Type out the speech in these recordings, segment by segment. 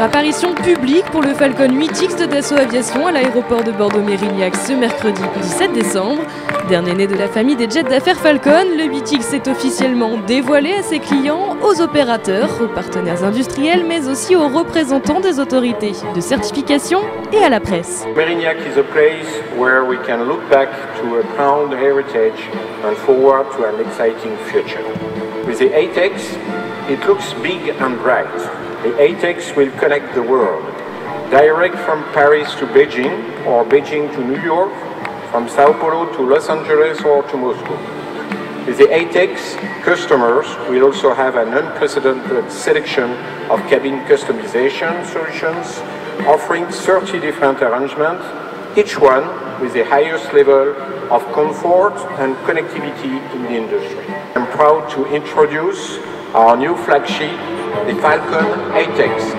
première apparition publique pour le Falcon 8X de Dassault Aviation à l'aéroport de Bordeaux-Mérignac ce mercredi 17 décembre. Dernier né de la famille des jets d'affaires Falcon, le 8X est officiellement dévoilé à ses clients, aux opérateurs, aux partenaires industriels, mais aussi aux représentants des autorités de certification et à la presse. Mérignac is a place where we can look back to a proud heritage and forward to an exciting future. With the ATEX, it looks big and bright. The ATEX will connect the world, direct from Paris to Beijing, or Beijing to New York, from Sao Paulo to Los Angeles or to Moscow. With the ATEX, customers will also have an unprecedented selection of cabin customization solutions, offering 30 different arrangements, each one with the highest level of comfort and connectivity in the industry. I'm proud to introduce our new flagship, the Falcon ATEX.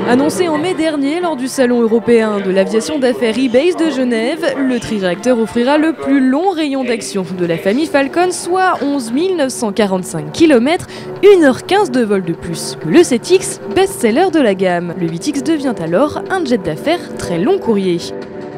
Annoncé en mai dernier lors du salon européen de l'aviation d'affaires EBACE de Genève, le triréacteur offrira le plus long rayon d'action de la famille Falcon, soit 11 945 km, 1h15 de vol de plus que le 7X, best-seller de la gamme. Le 8X devient alors un jet d'affaires très long courrier.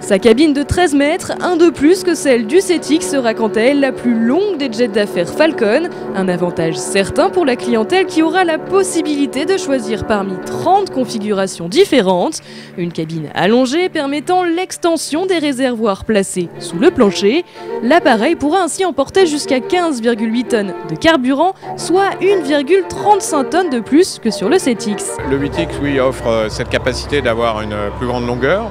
Sa cabine de 13 mètres, un de plus que celle du 7X, sera quant à elle la plus longue des jets d'affaires Falcon. Un avantage certain pour la clientèle qui aura la possibilité de choisir parmi 30 configurations différentes. Une cabine allongée permettant l'extension des réservoirs placés sous le plancher. L'appareil pourra ainsi emporter jusqu'à 15,8 tonnes de carburant, soit 1,35 tonnes de plus que sur le 7X. Le 8X, oui, offre cette capacité d'avoir une plus grande longueur.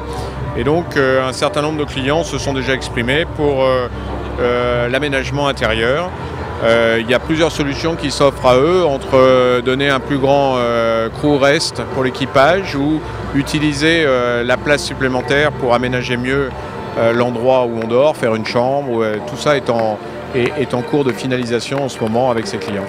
Et donc un certain nombre de clients se sont déjà exprimés pour l'aménagement intérieur. Il y a plusieurs solutions qui s'offrent à eux, entre donner un plus grand crew rest pour l'équipage ou utiliser la place supplémentaire pour aménager mieux l'endroit où on dort, faire une chambre. Tout ça est en cours de finalisation en ce moment avec ses clients.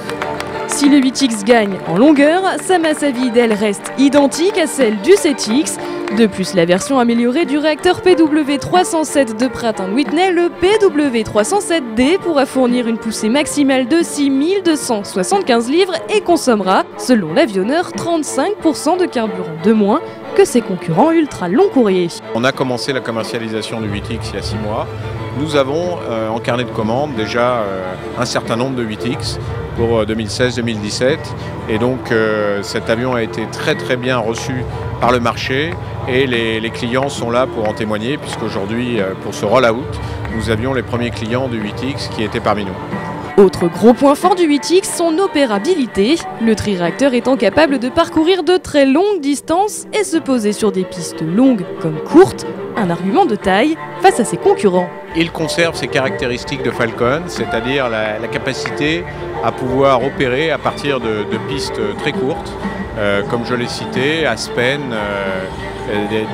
Si le 8X gagne en longueur, sa masse à vide, elle, reste identique à celle du 7X. De plus, la version améliorée du réacteur PW307 de Pratt & Whitney, le PW307D, pourra fournir une poussée maximale de 6275 livres et consommera, selon l'avionneur, 35% de carburant de moins que ses concurrents ultra long courrier. On a commencé la commercialisation du 8X il y a 6 mois. Nous avons en carnet de commande déjà un certain nombre de 8X pour 2016-2017 et donc cet avion a été très bien reçu par le marché et les clients sont là pour en témoigner puisqu'aujourd'hui pour ce roll-out nous avions les premiers clients du 8X qui étaient parmi nous. Autre gros point fort du 8X, son opérabilité. Le triréacteur étant capable de parcourir de très longues distances et se poser sur des pistes longues comme courtes, un argument de taille face à ses concurrents. Il conserve ses caractéristiques de Falcon, c'est-à-dire la capacité à pouvoir opérer à partir de pistes très courtes, comme je l'ai cité, Aspen,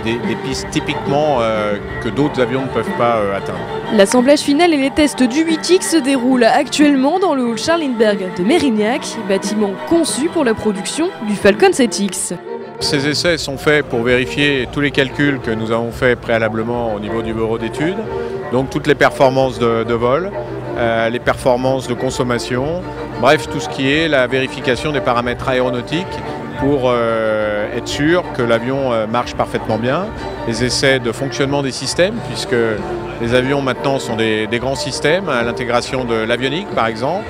des pistes typiquement que d'autres avions ne peuvent pas atteindre. L'assemblage final et les tests du 8X se déroulent actuellement dans le hall Charles Lindbergh de Mérignac, bâtiment conçu pour la production du Falcon 7X. Ces essais sont faits pour vérifier tous les calculs que nous avons faits préalablement au niveau du bureau d'études, donc toutes les performances de vol, les performances de consommation, bref tout ce qui est la vérification des paramètres aéronautiques pour être sûr que l'avion marche parfaitement bien, les essais de fonctionnement des systèmes, puisque les avions maintenant sont des grands systèmes, à l'intégration de l'avionique par exemple,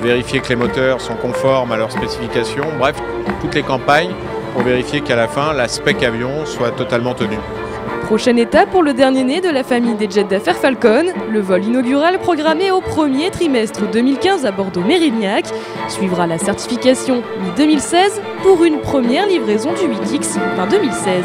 vérifier que les moteurs sont conformes à leurs spécifications, bref, toutes les campagnes pour vérifier qu'à la fin, la spec avion soit totalement tenue. Prochaine étape pour le dernier né de la famille des jets d'affaires Falcon, le vol inaugural programmé au premier trimestre 2015 à Bordeaux-Mérignac. Suivra la certification mi-2016 pour une première livraison du 8X fin 2016.